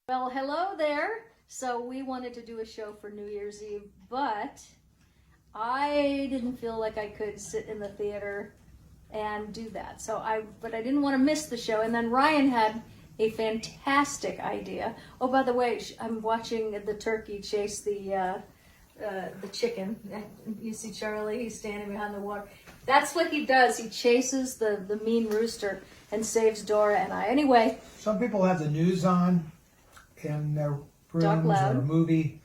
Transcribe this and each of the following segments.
Well, hello there. So we wanted to do a show for New Year's Eve, but I didn't feel like I could sit in the theater and do that. But I didn't want to miss the show. And then Ryan had a fantastic idea. Oh, by the way, I'm watching the turkey chase the chicken. You see Charlie? He's standing behind the water. That's what he does. He chases the mean rooster and saves Dora and I. Anyway. Some people have the news on in their rooms or a movie.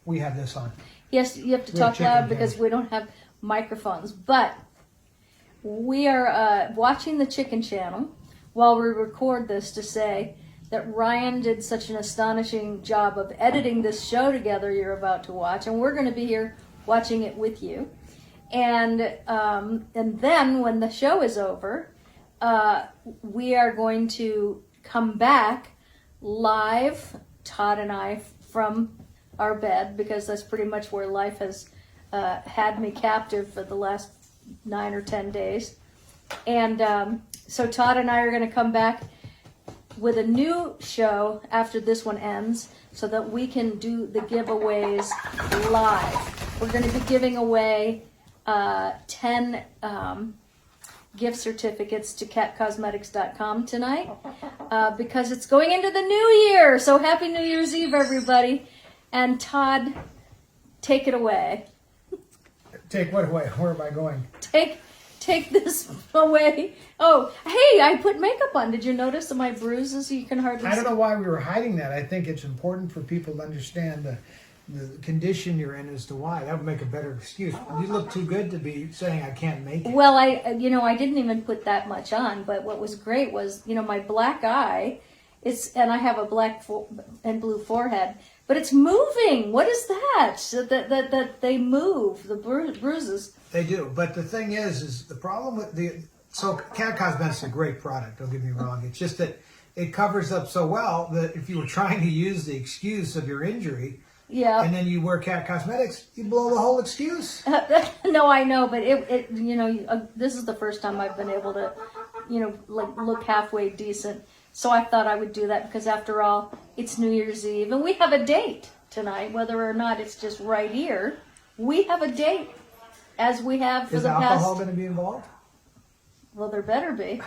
We have this on. Yes, you have to talk loud because we don't have microphones. But we are watching the Chicken Channel while we record this to say that Ryan did such an astonishing job of editing this show together you're about to watch. And we're going to be here watching it with you. And then when the show is over, we are going to come back live, Todd and I, from our bed, because that's pretty much where life has had me captive for the last 9 or 10 days. And so Todd and I are going to come back with a new show after this one ends so that we can do the giveaways live. We're going to be giving away 10 gift certificates to catcosmetics.com tonight because it's going into the new year. So happy New Year's Eve, everybody. And Todd, take it away. Take what away? Where am I going? Take this away. Oh, hey, I put makeup on. Did you notice my bruises? You can hardly see. I don't know why we were hiding that. I think it's important for people to understand the condition you're in as to why. That would make a better excuse. You look too good to be saying I can't make it. Well, I didn't even put that much on, but what was great was, my black eye, and I have a black and blue forehead, but it's moving. What is that? That they move, the bruises. They do, but the thing is the problem with so Cat Cosmetics is a great product, don't get me wrong. It's just that it covers up so well that if you were trying to use the excuse of your injury, yeah, and then you wear Cat Cosmetics, you blow the whole excuse. No, I know, but this is the first time I've been able to, look halfway decent. So I thought I would do that because after all, it's New Year's Eve and we have a date tonight, whether or not it's just right here. We have a date, as we have for the past. Is alcohol going to be involved? Well, there better be.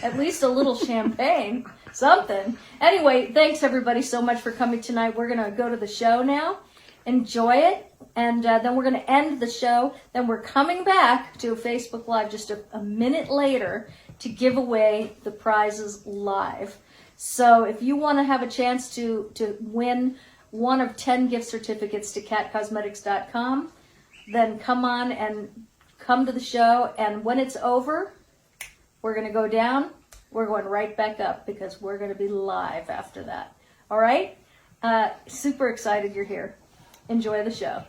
At least a little champagne, something. Anyway, thanks everybody so much for coming tonight. We're going to go to the show now. Enjoy it. And then we're going to end the show. Then we're coming back to Facebook Live just a minute later to give away the prizes live. So if you want to have a chance to win one of 10 gift certificates to catcosmetics.com, then come on and come to the show. And when it's over, we're going to go down. We're going right back up because we're going to be live after that. All right? Super excited you're here. Enjoy the show.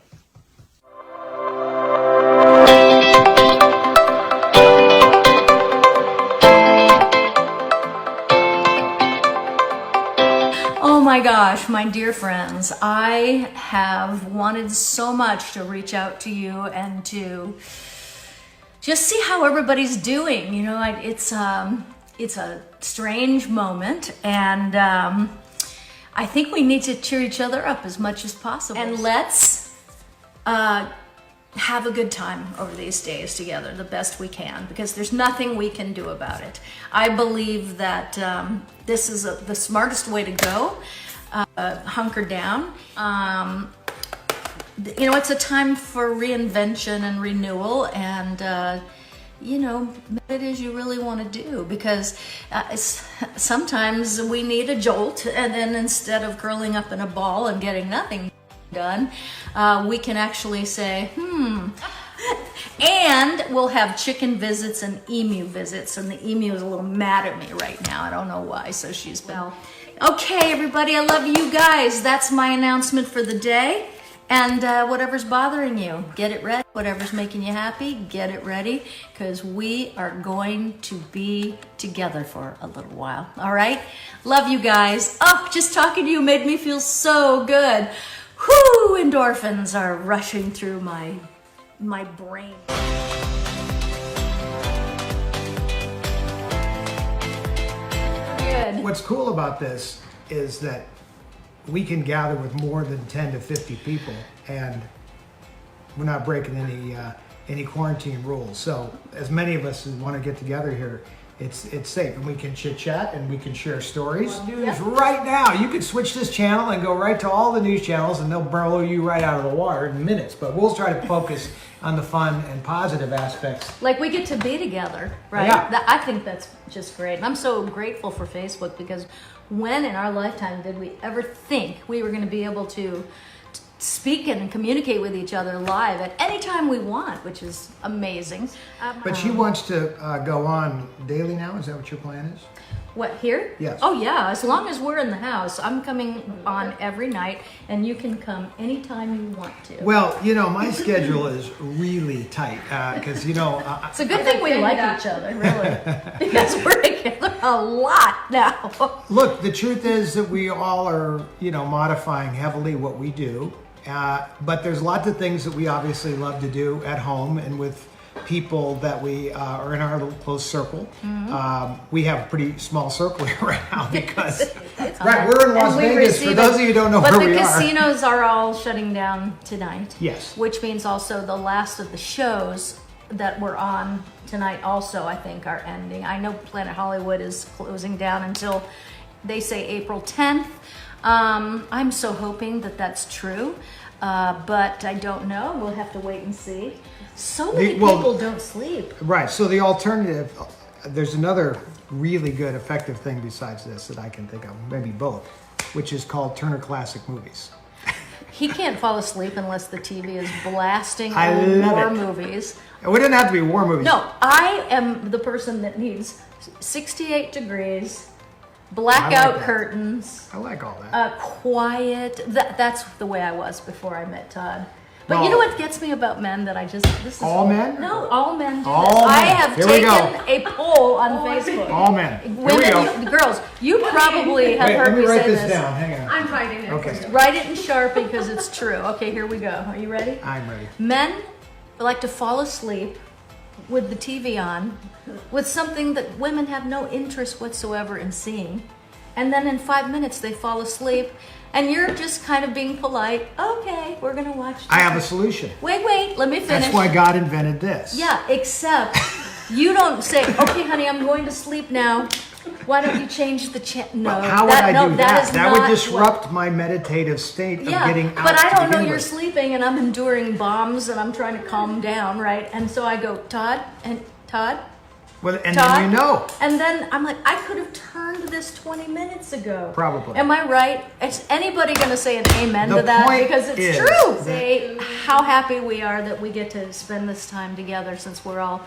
Oh my gosh, my dear friends, I have wanted so much to reach out to you and to just see how everybody's doing. It's a strange moment, and I think we need to cheer each other up as much as possible. And let's have a good time over these days together, the best we can, because there's nothing we can do about it. I believe that this is the smartest way to go. Hunker down. It's a time for reinvention and renewal, and what it is you really want to do, because sometimes we need a jolt, and then instead of curling up in a ball and getting nothing done, we can actually say, and we'll have chicken visits and emu visits, and the emu is a little mad at me right now. I don't know why, so she's been... Okay, everybody, I love you guys. That's my announcement for the day. And whatever's bothering you, get it ready. Whatever's making you happy, get it ready, because we are going to be together for a little while. All right? Love you guys. Oh, just talking to you made me feel so good. Whoo, endorphins are rushing through my brain. Good. What's cool about this is that we can gather with more than 10 to 50 people, and we're not breaking any quarantine rules. So as many of us who want to get together here, it's safe, and we can chit chat and we can share stories. News right now. You can switch this channel and go right to all the news channels, and they'll blow you right out of the water in minutes. But we'll try to focus on the fun and positive aspects. Like we get to be together, right? Yeah. I think that's just great. And I'm so grateful for Facebook, because when in our lifetime did we ever think we were going to be able to speak and communicate with each other live at any time we want, which is amazing. But she wants to go on daily now. Is that what your plan is? What, here? Yes. Oh yeah, as long as we're in the house, I'm coming on every night, and you can come anytime you want to. Well, my schedule is really tight because, it's a good thing we like each other, really, because we're together a lot now. Look, the truth is that we all are, modifying heavily what we do. But there's lots of things that we obviously love to do at home and with people that we are in our little close circle. We have a pretty small circle here right now because we're in Las Vegas. For those of you who don't know where we are. But the casinos are all shutting down tonight. Yes. Which means also the last of the shows that were on tonight also, I think, are ending. I know Planet Hollywood is closing down until, they say, April 10th. I'm so hoping that that's true, but I don't know. We'll have to wait and see. So many people don't sleep. Right. So the alternative, there's another really good, effective thing besides this that I can think of, maybe both, which is called Turner Classic Movies. He can't fall asleep unless the TV is blasting war movies. It wouldn't have to be war movies. No, I am the person that needs 68 degrees, blackout curtains. I like all that. Quiet. That's the way I was before I met Todd. But you know what gets me about men that all men? No, all men do all this. Men. I have Here taken a poll on Facebook. All men. Women, girls, you probably have heard me say this. Let me write this down. Hang on. I'm writing it. Okay. Write it in Sharpie because it's true. Okay, here we go. Are you ready? I'm ready. Men like to fall asleep with the TV on, with something that women have no interest whatsoever in seeing. And then in 5 minutes they fall asleep, and you're just kind of being polite. Okay, we're gonna watch this. I have a solution. Wait, let me finish. That's why God invented this. Yeah, except you don't say, okay, honey, I'm going to sleep now. Why don't you change the channel? No, how would I do that? Is that not would disrupt my meditative state of getting out. But I don't know you're you're sleeping, and I'm enduring bombs, and I'm trying to calm down, right? And so I go, Todd. Well, and Todd? then you know. And then I'm like, I could have turned this 20 minutes ago. Probably. Am I right? Is anybody going to say an amen The to that? point Because it's is true. Say how happy we are that we get to spend this time together, since we're all,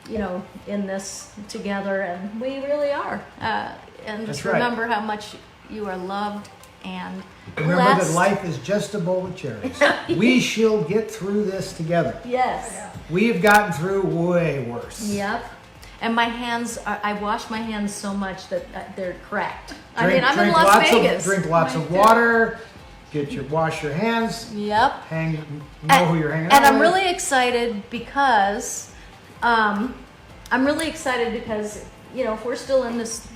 in this together, and we really are. And just remember how much you are loved and remember blessed. that life is just a bowl of cherries. We shall get through this together. Yes. We've gotten through way worse. Yep. And my hands, I wash my hands so much that they're cracked. I'm Drink in Las Vegas. Drink lots of water. Wash your hands. Yep. Know who you're hanging out with. And I'm really excited because, if we're still in this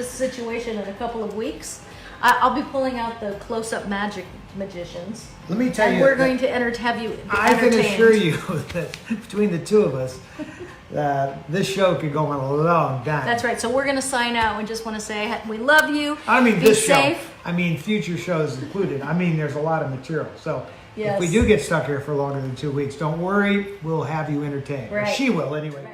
situation in a couple of weeks, I'll be pulling out the close-up magic magicians. Let me tell you. And we're going to have you I can entertained. assure you that between the two of us, this show could go on a long time. That's right. So we're going to sign out. We just want to say we love you. I mean, be this safe. show. I mean, future shows included. I mean, there's a lot of material. So Yes. if we do get stuck here for longer than 2 weeks, don't worry. We'll have you entertained. Right. Or she will, anyway. Right.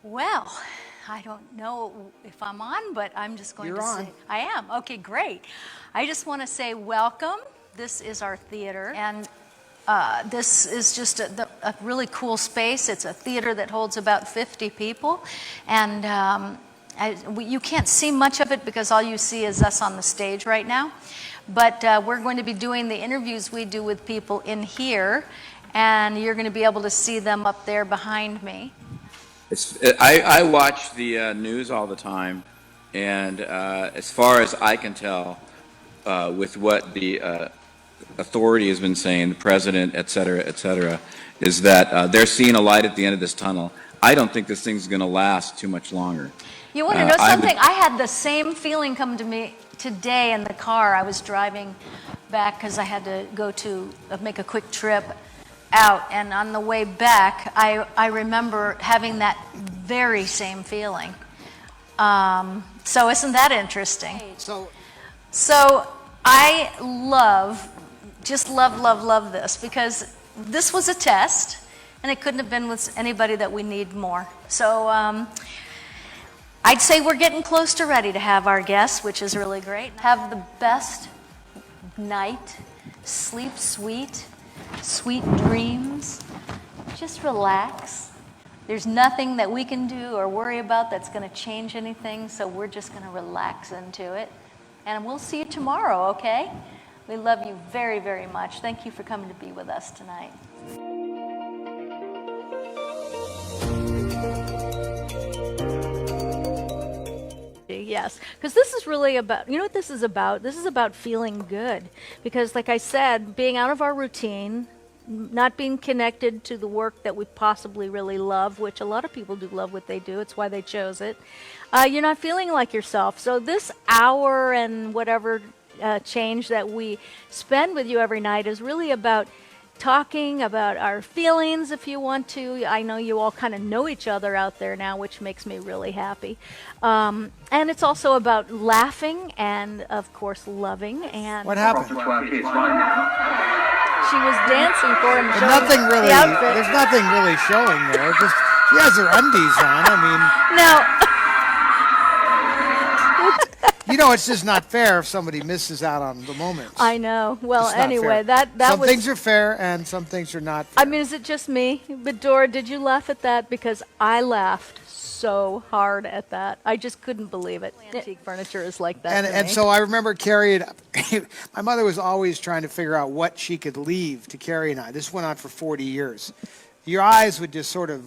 Well, I don't know if I'm on, but I'm just going You're to on. say I am. Okay, great. I just want to say welcome. This is our theater, and this is just a really cool space. It's a theater that holds about 50 people, and you can't see much of it because all you see is us on the stage right now. But we're going to be doing the interviews we do with people in here, and you're going to be able to see them up there behind me. I watch the news all the time, and as far as I can tell, with what the authority has been saying, the president, et cetera, is that they're seeing a light at the end of this tunnel. I don't think this thing's going to last too much longer. You want to know something? I had the same feeling come to me today in the car. I was driving back because I had to go to make a quick trip out, and on the way back, I remember having that very same feeling. So isn't that interesting? So I just love this, because this was a test, and it couldn't have been with anybody that we need more. So I'd say we're getting close to ready to have our guests, which is really great. Have the best night, sleep sweet dreams, just relax. There's nothing that we can do or worry about that's going to change anything, so we're just going to relax into it. And we'll see you tomorrow, okay? We love you very, very much. Thank you for coming to be with us tonight. Yes, because this is really about, you know what this is about? This is about feeling good. Because like I said, being out of our routine, not being connected to the work that we possibly really love, which a lot of people do love what they do, it's why they chose it, you're not feeling like yourself. So this hour and whatever change that we spend with you every night is really about talking about our feelings, if you want to. I know you all kind of know each other out there now, which makes me really happy. And it's also about laughing and, of course, loving. And what happened? She was dancing for him. Nothing really. There's nothing really showing there. Just she has her undies on. I mean, no. You know, it's just not fair if somebody misses out on the moments. I know. Well, anyway, fair. that some was... things are fair and some things are not fair. I mean, is it just me? But Dora, did you laugh at that? Because I laughed so hard at that. I just couldn't believe it. Antique furniture is like that. And so I remember Carrie, my mother was always trying to figure out what she could leave to Carrie and I. This went on for 40 years. Your eyes would just sort of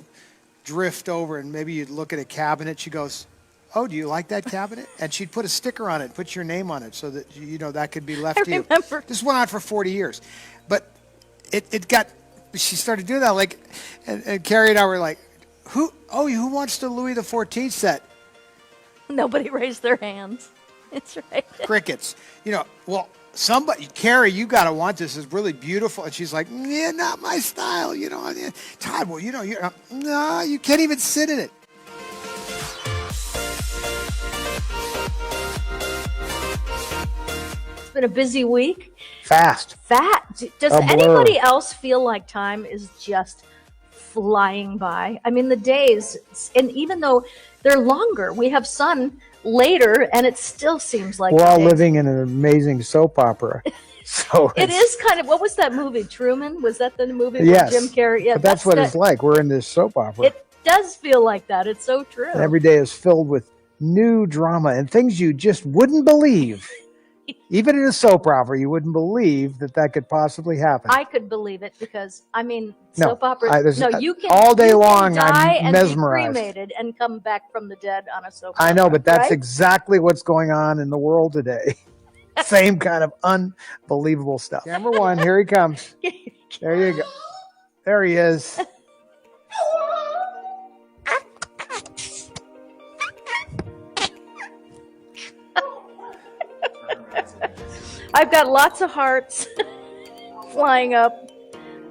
drift over, and maybe you'd look at a cabinet. She goes, "Oh, do you like that cabinet?" And she'd put a sticker on it, put your name on it, so that that could be left to you. Remember. This went on for 40 years, but it got. She started doing that, and Carrie and I were like, "Who? Oh, who wants the Louis XIV set?" Nobody raised their hands. It's right. Crickets. Well, somebody, Carrie, you got to want this. It's really beautiful. And she's like, "Yeah, not my style." Todd, well, no, you can't even sit in it. Been a busy week. Fast. Does anybody else feel like time is just flying by? I mean, the days, and even though they're longer, we have sun later, and it still seems like we're all living in an amazing soap opera. So it is kind of. What was that movie? Truman? Was that the movie yes, with Jim Carrey? Yeah, but that's what it's like. We're in this soap opera. It does feel like that. It's so true. And every day is filled with new drama and things you just wouldn't believe. Even in a soap opera, you wouldn't believe that could possibly happen. I could believe it because, soap operas. You can all day long. Die I'm and mesmerized. be cremated and come back from the dead on a soap I opera. know, but that's right? exactly what's going on in the world today. Same kind of unbelievable stuff. Camera one, here he comes. There you go. There he is. I've got lots of hearts flying up.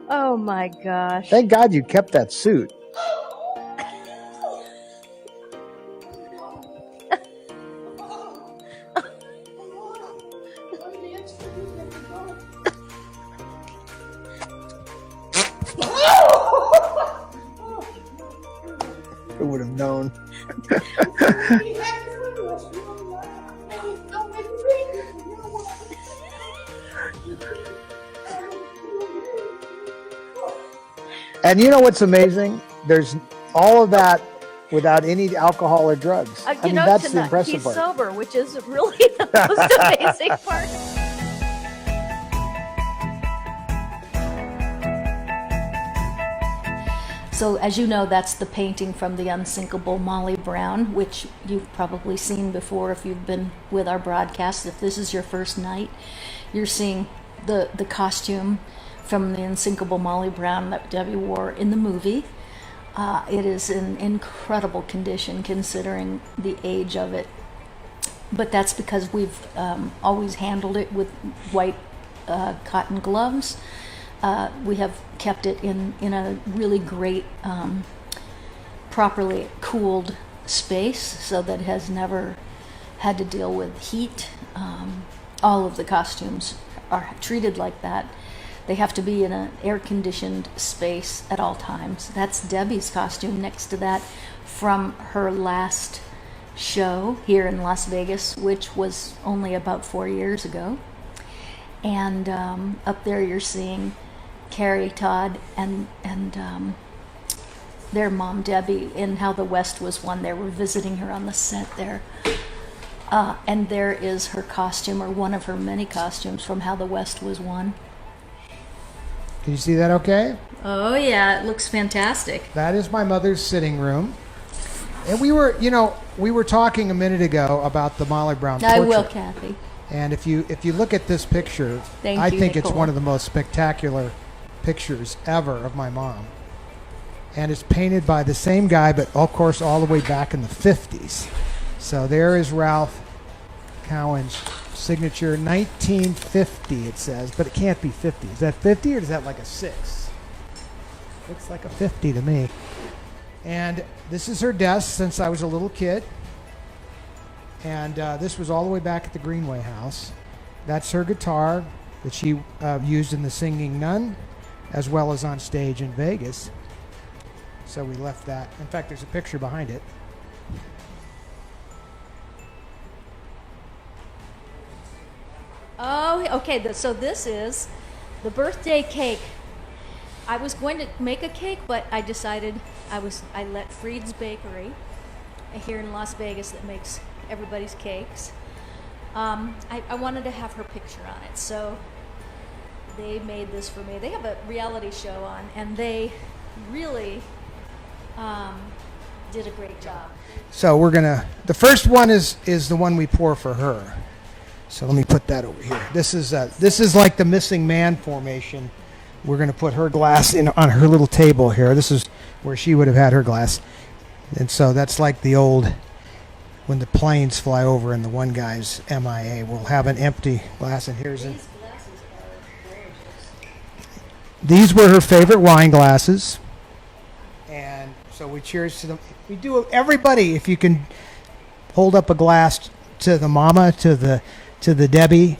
Oh my gosh. Thank God you kept that suit. Who would have known? And you know what's amazing? There's all of that without any alcohol or drugs. That's the impressive part. He's sober, which is really the most amazing part. So, as you know, that's the painting from the unsinkable Molly Brown, which you've probably seen before if you've been with our broadcast. If this is your first night, you're seeing the costume from the Unsinkable Molly Brown that Debbie wore in the movie. It is in incredible condition considering the age of it. But that's because we've always handled it with white cotton gloves. We have kept it in a really great, properly cooled space so that it has never had to deal with heat. All of the costumes are treated like that. They have to be in an air-conditioned space at all times. That's Debbie's costume next to that from her last show here in Las Vegas, which was only about 4 years ago. And up there you're seeing Carrie, Todd, and their mom, Debbie, in How the West Was Won. They were visiting her on the set there. And there is her costume, or one of her many costumes from How the West Was Won. Can you see that okay? Oh, yeah, it looks fantastic. That is my mother's sitting room. And we were talking a minute ago about the Molly Brown portrait. I will, Kathy. And if you look at this picture, I think it's one of the most spectacular pictures ever of my mom. And it's painted by the same guy, but of course all the way back in the 50s. So there is Ralph Cowan's signature, 1950 it says, but it can't be 50. Is that 50 or is that like a 6? Looks like a 50 to me. And this is her desk since I was a little kid. And this was all the way back at the Greenway House. That's her guitar that she used in The Singing Nun, as well as on stage in Vegas. So we left that. In fact, there's a picture behind it. Oh, okay. So this is the birthday cake. I was going to make a cake, but I decided I let Freed's Bakery here in Las Vegas that makes everybody's cakes. I wanted to have her picture on it, so they made this for me. They have a reality show on, and they really did a great job. So the first one is the one we pour for her. So let me put that over here. This is like the missing man formation. We're gonna put her glass on her little table here. This is where she would have had her glass. And so that's like the old, when the planes fly over and the one guy's MIA, we'll have an empty glass, and here's These glasses are gorgeous. These were her favorite wine glasses. And so we cheers to them. We do, everybody, if you can hold up a glass to the mama, to the Debbie,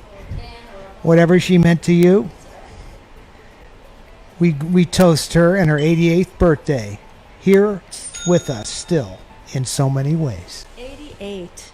whatever she meant to you. We toast her and her 88th birthday here with us still in so many ways. 88.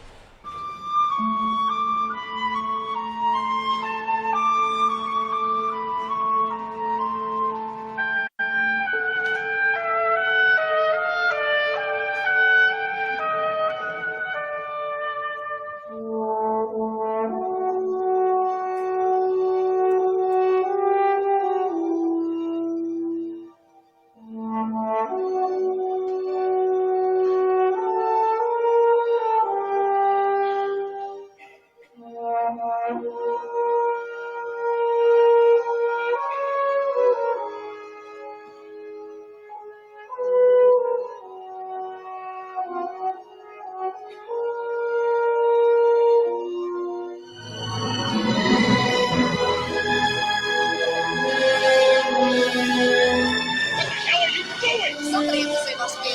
Somebody in the same must be.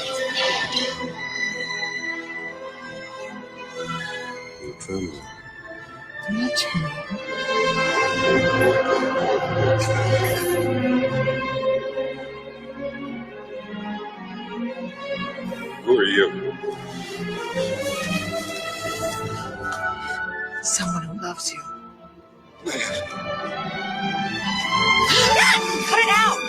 Who are you? Someone who loves you. Cut it out!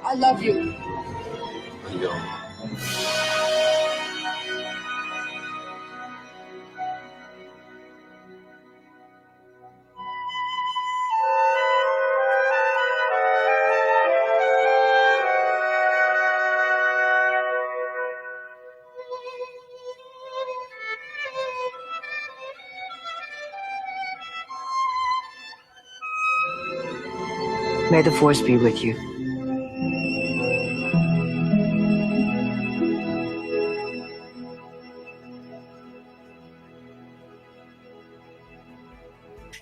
I love you. I know. May the Force be with you.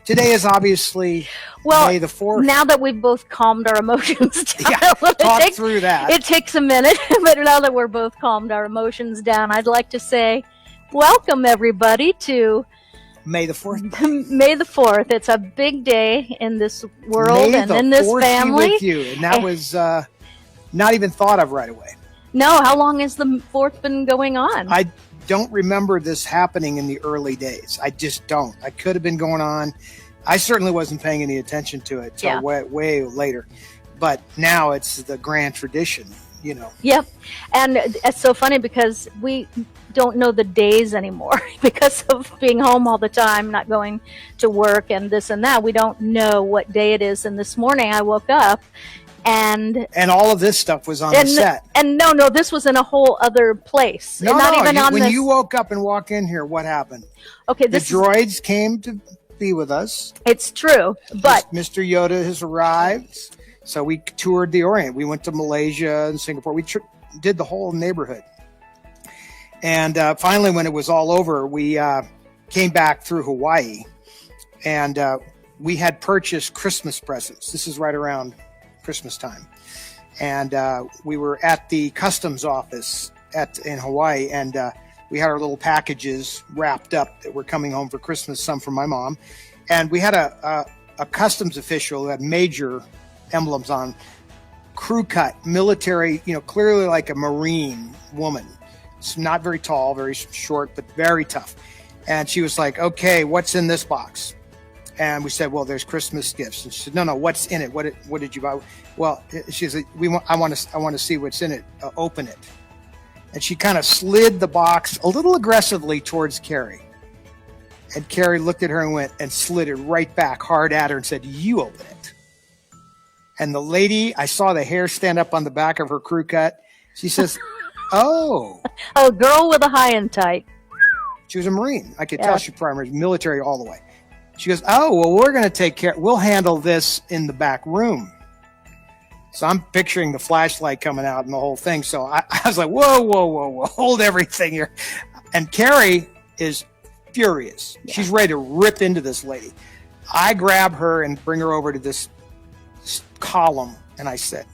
Today is obviously Well, May the 4th. now that we've both calmed our emotions down, Yeah, talk it through that. It takes a minute, but now that we're both calmed our emotions down, I'd like to say, welcome everybody to May the 4th. May the 4th. It's a big day in this world May and the in this 4th be family. with you. And that was not even thought of right away. No, how long has the 4th been going on? I don't remember this happening in the early days. I just don't. I could have been going on. I certainly wasn't paying any attention to it till way later. But now it's the grand tradition, you know. Yep. And it's so funny because we don't know the days anymore because of being home all the time, not going to work and this and that. We don't know what day it is. And this morning I woke up and all of this stuff was on the set. And no, this was in a whole other place. No, not even on when this. you woke up and walked in here, what happened? Okay, the droids came to be with us. It's true, but Mr. Yoda has arrived. So we toured the Orient. We went to Malaysia and Singapore. We did the whole neighborhood. And finally, when it was all over, we came back through Hawaii. And we had purchased Christmas presents. This is right around Christmas time. And we were at the customs office in Hawaii. And we had our little packages wrapped up that were coming home for Christmas, some from my mom. And we had a customs official who had major emblems on, crew cut, military, you know, clearly like a Marine woman. It's not very tall, very short, but very tough. And she was like, okay, what's in this box? And we said, well, there's Christmas gifts. And she said, no, what's in it? What did you buy? Well, she said, I want to see what's in it. Open it. And she kind of slid the box a little aggressively towards Carrie. And Carrie looked at her and went and slid it right back hard at her and said, you open it. And the lady, I saw the hair stand up on the back of her crew cut. She says, oh. A girl with a high and tight. She was a Marine. I could tell she probably was military all the way. She goes, oh, well, we're going to take care. We'll handle this in the back room. So I'm picturing the flashlight coming out and the whole thing. So I was like, whoa, hold everything here. And Carrie is furious. Yeah. She's ready to rip into this lady. I grab her and bring her over to this column. And I said,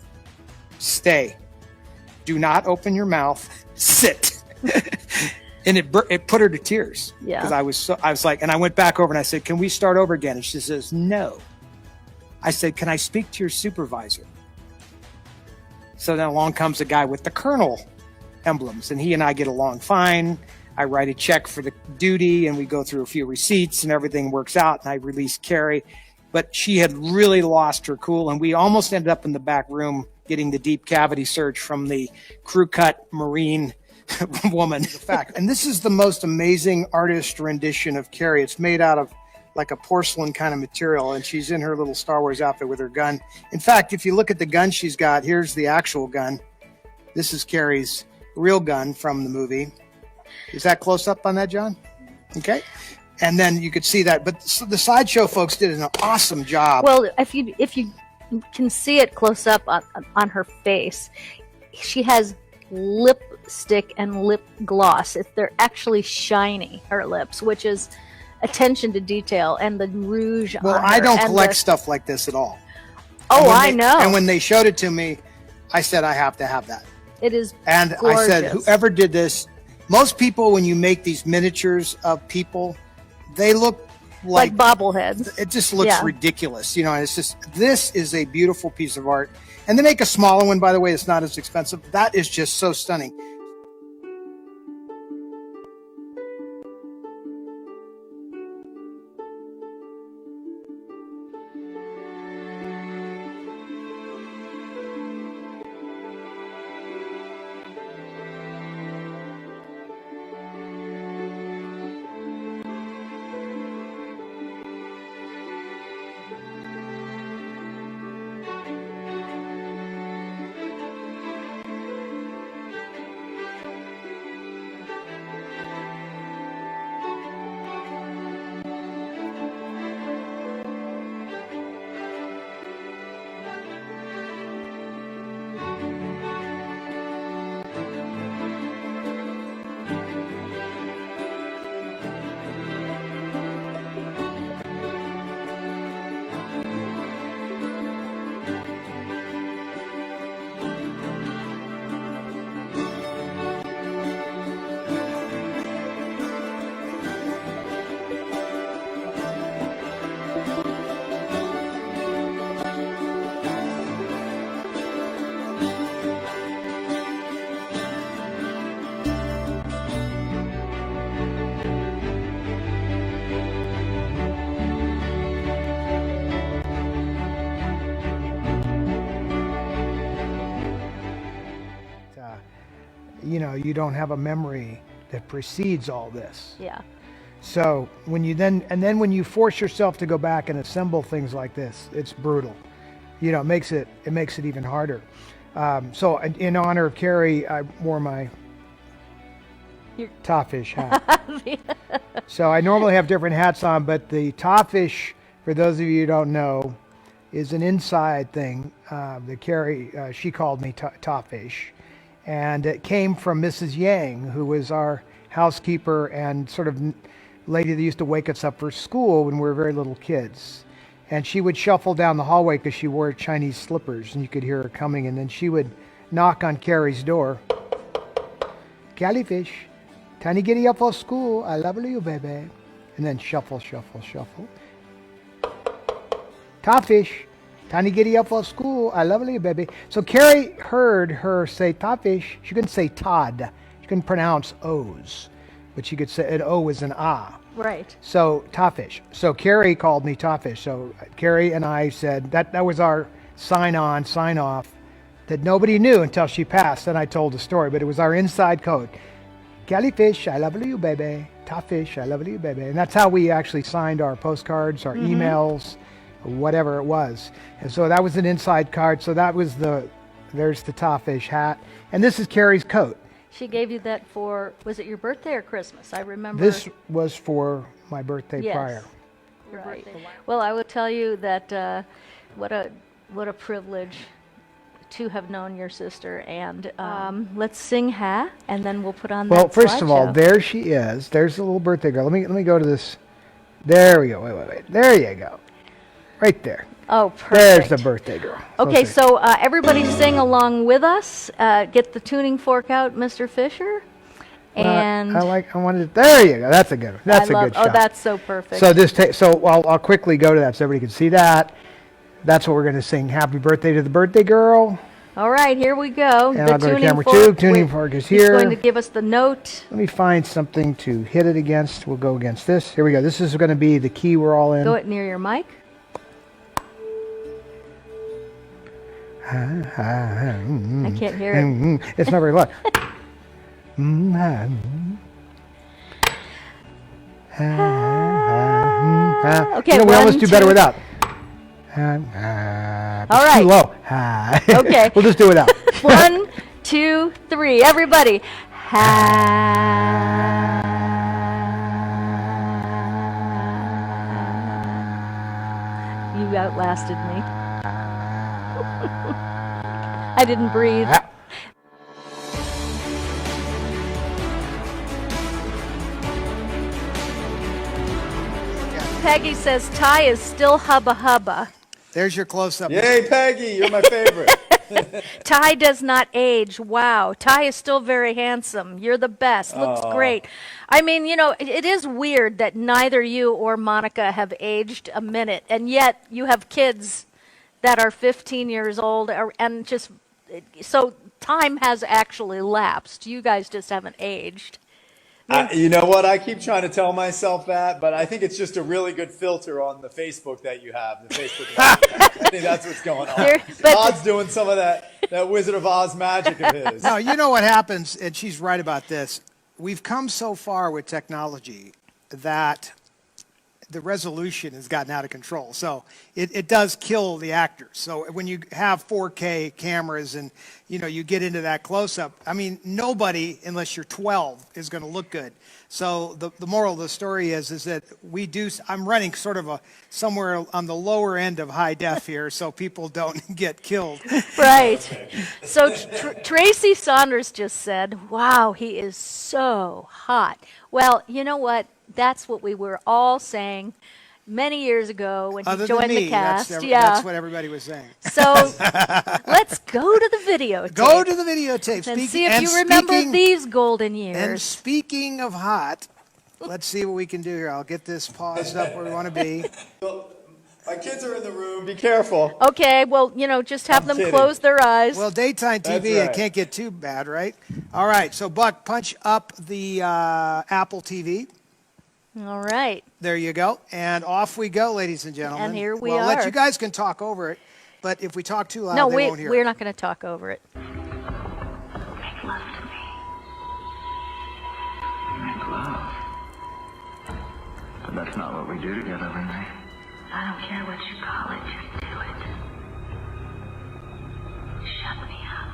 stay. Do not open your mouth. Sit. And it put her to tears. Yeah. Because I was like, and I went back over and I said, can we start over again? And she says, no. I said, can I speak to your supervisor? So then along comes a guy with the colonel emblems, and he and I get along fine. I write a check for the duty, and we go through a few receipts, and everything works out, and I release Carrie. But she had really lost her cool, and we almost ended up in the back room getting the deep cavity search from the crew-cut Marine woman. Fact, and this is the most amazing artist rendition of Carrie. It's made out of like a porcelain kind of material, and she's in her little Star Wars outfit with her gun. In fact, if you look at the gun she's got, here's the actual gun. This is Carrie's real gun from the movie. Is that close up on that, John? Okay. And then you could see that, but the sideshow folks did an awesome job. Well, if you can see it close up on her face, she has lipstick and lip gloss. They're actually shiny, her lips, which is attention to detail, and the rouge on her. Well, I don't collect stuff like this at all. Oh, I know. And when they showed it to me, I said, I have to have that. It is And gorgeous. I said, whoever did this, most people, when you make these miniatures of people, they look like bobbleheads. It just looks ridiculous. You know, it's just, this is a beautiful piece of art. And they make a smaller one, by the way, it's not as expensive. That is just so stunning. you don't have a memory that precedes all this. Yeah. So when you when you force yourself to go back and assemble things like this, it's brutal. It makes it even harder. So in honor of Carrie, I wore my Topfish hat. So I normally have different hats on, but the Topfish, for those of you who don't know, is an inside thing. The Carrie, she called me Topfish, and it came from Mrs. Yang, who was our housekeeper and sort of lady that used to wake us up for school when we were very little kids. And she would shuffle down the hallway because she wore Chinese slippers, and you could hear her coming. And then she would knock on Carrie's door. Callie tiny giddy up for school. I love you, baby. And then shuffle, shuffle, shuffle. Topfish, tiny giddy up for school. I love you, baby. So Carrie heard her say Topfish. She couldn't say Todd. She couldn't pronounce O's, but she could say an O is an ah. Right. So Topfish. So Carrie called me Topfish. So Carrie and I said that was our sign on, sign off that nobody knew until she passed. Then I told the story, but it was our inside code. Jellyfish, I love you, baby. Topfish, I love you, baby. And that's how we actually signed our postcards, our emails, whatever it was. And so that was an inside card. So that was there's the Topfish hat. And this is Carrie's coat. She gave you that for, was it your birthday or Christmas? I remember. This was for my birthday Yes. prior. Right. Well, I would tell you that what a privilege to have known your sister. And let's sing "Ha," and then we'll put on. Well, that first of all, slideshow. there she is. There's the little birthday girl. Let me go to this. There we go. Wait. There you go. Right there. Oh, perfect. There's the birthday girl. Okay, Let's see. so everybody sing along with us. Get the tuning fork out, Mr. Fisher. And I wanted. There you go. That's a good one. That's I a love, good shot. Oh, that's so perfect. So I'll quickly go to that so everybody can see that. That's what we're going to sing. Happy birthday to the birthday girl. All right, here we go. And I'll go to camera 2. Tuning fork is He's here. going to give us the note. Let me find something to hit it against. We'll go against this. Here we go. This is going to be the key we're all in. Go it near your mic. I can't hear it. It's not very loud. Okay, we always do better 1, 2. without. All right. Too low. Okay. We'll just do it out. 1, 2, 3. Everybody. You outlasted me. I didn't breathe. Peggy says Ty is still hubba hubba. There's your close-up. Yay, Peggy, you're my favorite. Ty does not age. Wow. Ty is still very handsome. You're the best. Looks great. I mean, it is weird that neither you or Monica have aged a minute, and yet you have kids that are 15 years old, and just so time has actually lapsed. You guys just haven't aged. You know what? I keep trying to tell myself that, but I think it's just a really good filter on the Facebook that you have. The Facebook Live. I think that's what's going on. Todd's doing some of that Wizard of Oz magic of his. No, you know what happens, and she's right about this. We've come so far with technology that the resolution has gotten out of control. So it does kill the actors. So when you have 4K cameras and you get into that close-up, I mean, nobody, unless you're 12, is going to look good. So the moral of the story is that I'm running sort of somewhere on the lower end of high def here so people don't get killed. Right. So Tracy Saunders just said, wow, he is so hot. Well, you know what? That's what we were all saying many years ago when he joined the cast. That's what everybody was saying. So let's go to the videotape. Go to the videotape. And see if you remember these golden years. And speaking of hot, let's see what we can do here. I'll get this paused up where we want to be. My kids are in the room. Be careful. Okay, well, just have them kidding. close their eyes. Well, daytime TV, That's it right. can't get too bad, right? All right, so Buck, punch up the Apple TV. All right. There you go. And off we go, ladies and gentlemen. And here we well, are. You guys can talk over it, but if we talk too loud, No, they won't hear we're it. not going to talk over it. we do together, Lindsay. I don't care what you call it, just do it. Shut me up.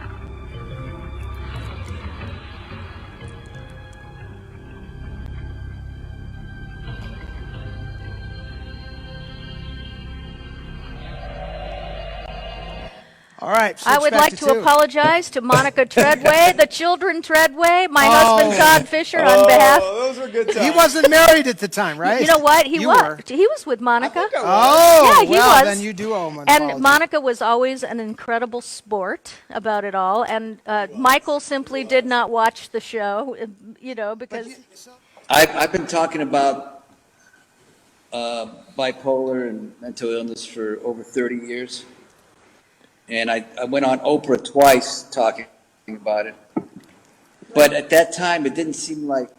All right. I switch would back like to two. apologize to Monica Treadway, the children Treadway, my husband Todd Fisher, on behalf. Oh, those were good times. He wasn't married at the time, right? You know what? He You was. were. He was with Monica. Oh, Yeah, he well, was. then you do owe him an And apology. Monica was always an incredible sport about it all. And Michael simply did not watch the show, because I've been talking about bipolar and mental illness for over 30 years. And I went on Oprah twice talking about it. But at that time, it didn't seem like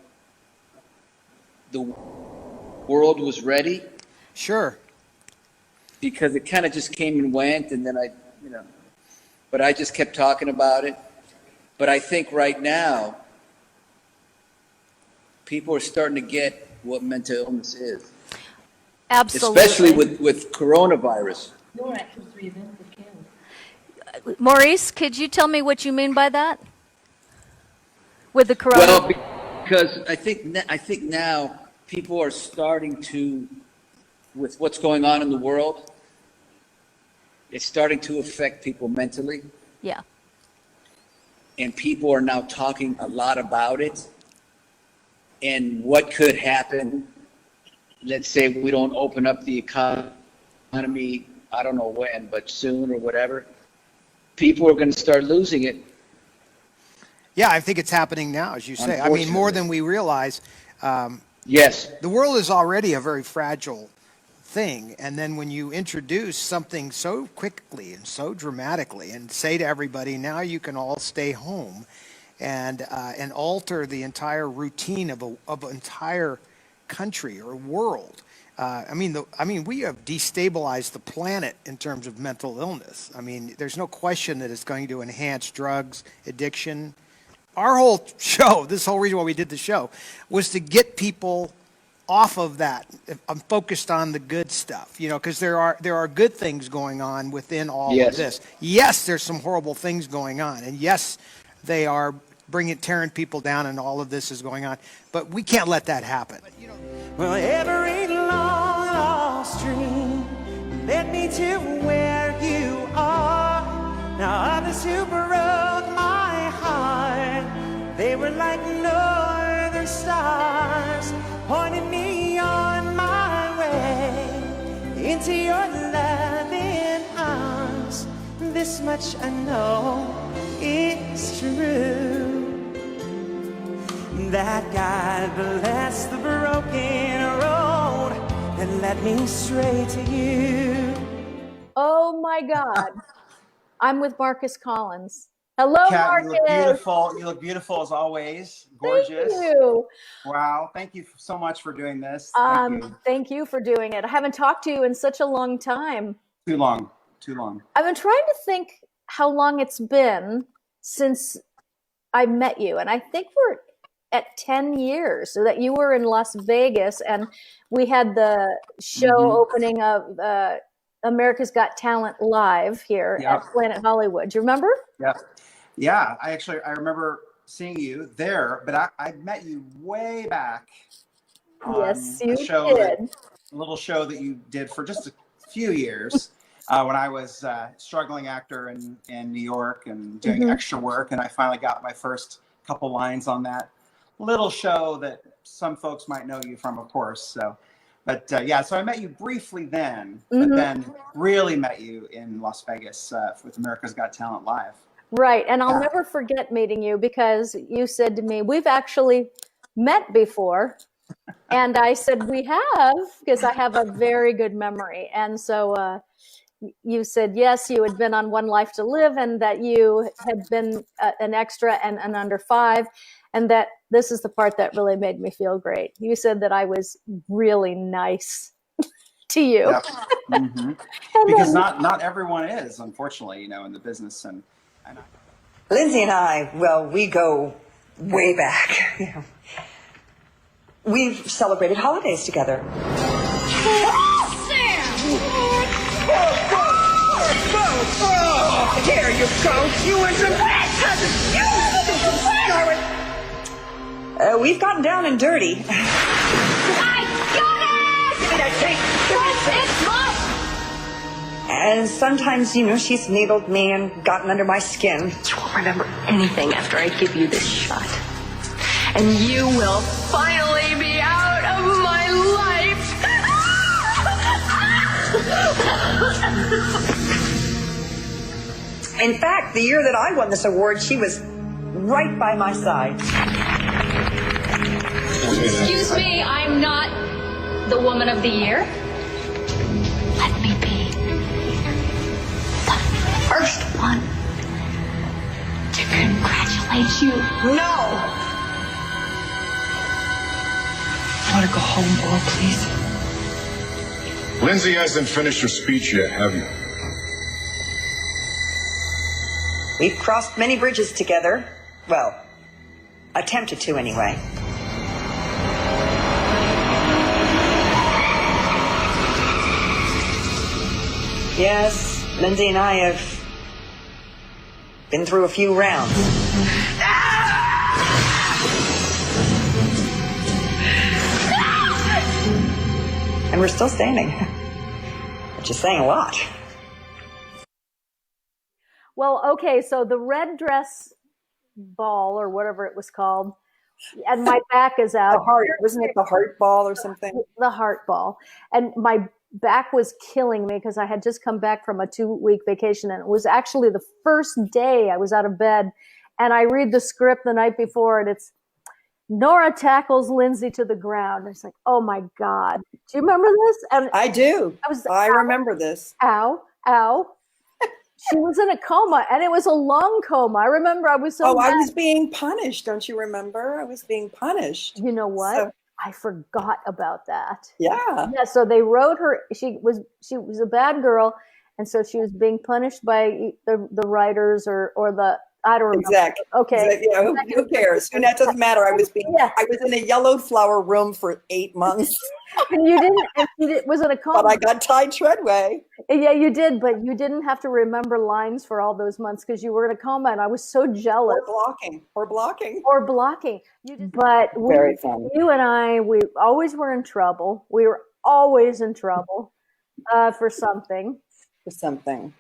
the world was ready. Sure. Because it kind of just came and went, and then but I just kept talking about it. But I think right now, people are starting to get what mental illness is. absolutely. Especially with coronavirus. Maurice, could you tell me what you mean by that? With the corona? Well, because I think now people are starting to, with what's going on in the world, it's starting to affect people mentally. Yeah. And people are now talking a lot about it and what could happen. Let's say we don't open up the economy, I don't know when, but soon or whatever. People are going to start losing it. Yeah, I think it's happening now, as you say. I mean, more than we realize. Yes. The world is already a very fragile thing. And then when you introduce something so quickly and so dramatically and say to everybody, now you can all stay home and alter the entire routine of an entire country or world. I mean, we have destabilized the planet in terms of mental illness. I mean, there's no question that it's going to enhance drugs, addiction. Our whole show, this whole reason why we did the show, was to get people off of that. I'm focused on the good stuff, because there are good things going on within all of this. Yes, there's some horrible things going on, and yes, they are tearing people down, and all of this is going on. But we can't let that happen. Well, every long lost dream led me to where you are. Now others who broke my heart, they were like northern stars, pointing me on my way into your loving arms. This much I know is true, that God bless the broken road and led me straight to you. Oh my God. I'm with Marcus Collins. Hello, Kat, Marcus. you look beautiful. You look beautiful as always. Gorgeous. Thank you. Wow. Thank you so much for doing this. Thank you. Thank you for doing it. I haven't talked to you in such a long time. Too long. Too long. I've been trying to think how long it's been since I met you. And I think we're at 10 years, so that you were in Las Vegas and we had the show opening of America's Got Talent live here at Planet Hollywood. Do you remember? Yeah. Yeah. I remember seeing you there, but I met you way back on yes, you did. A little show that you did for just a few years when I was a struggling actor in New York and doing extra work. And I finally got my first couple lines on that little show that some folks might know you from, of course. So, but so I met you briefly then, but then really met you in Las Vegas with America's Got Talent Live. Right. And I'll never forget meeting you because you said to me, we've actually met before. And I said, we have, because I have a very good memory. And so you said, yes, you had been on One Life to Live and that you had been an extra and an under 5. And that this is the part that really made me feel great. You said that I was really nice to you. Yep. Because not everyone is, unfortunately, in the business. And Lindsay and I, well, we go way back. We've celebrated holidays together. Here you go. You and some we've gotten down and dirty. I got it! Give me that tape. It's mine! And sometimes, she's needled me and gotten under my skin. You won't remember anything after I give you this shot. And you will finally be out of my life. In fact, the year that I won this award, she was right by my side. Excuse me, I'm not the woman of the year. Let me be the first one to congratulate you. No! I want to go home, Boy, please. Lindsay hasn't finished her speech yet, have you? We've crossed many bridges together. Well, attempted to anyway. Yes, Lindsay and I have been through a few rounds. And we're still standing, which is saying a lot. Well, okay, so the red dress ball or whatever it was called, and my back is out. The heart, wasn't it the heart ball or something? The heart ball. And my back was killing me because I had just come back from a 2-week vacation, and it was actually the first day I was out of bed. And I read the script the night before, and it's Nora tackles Lindsay to the ground. It's like, oh my God. Do you remember this? And I do. I ow, remember this. Ow, ow. She was in a coma, and it was a long coma. I remember I was so mad. I was being punished. Don't you remember? I was being punished. You know what? So, I forgot about that. yeah. Yeah, so they wrote her, she was a bad girl, and so she was being punished by the writers or the, I don't remember. Exactly. Okay. Yeah, who cares? And that doesn't matter. I was in a yellow flower room for 8 months. And you didn't, was it a coma? But I got tied treadway. Yeah, you did, but you didn't have to remember lines for all those months because you were in a coma, and I was so jealous. Or blocking. But Very funny. You and I, we always were in trouble. We were always in trouble for something.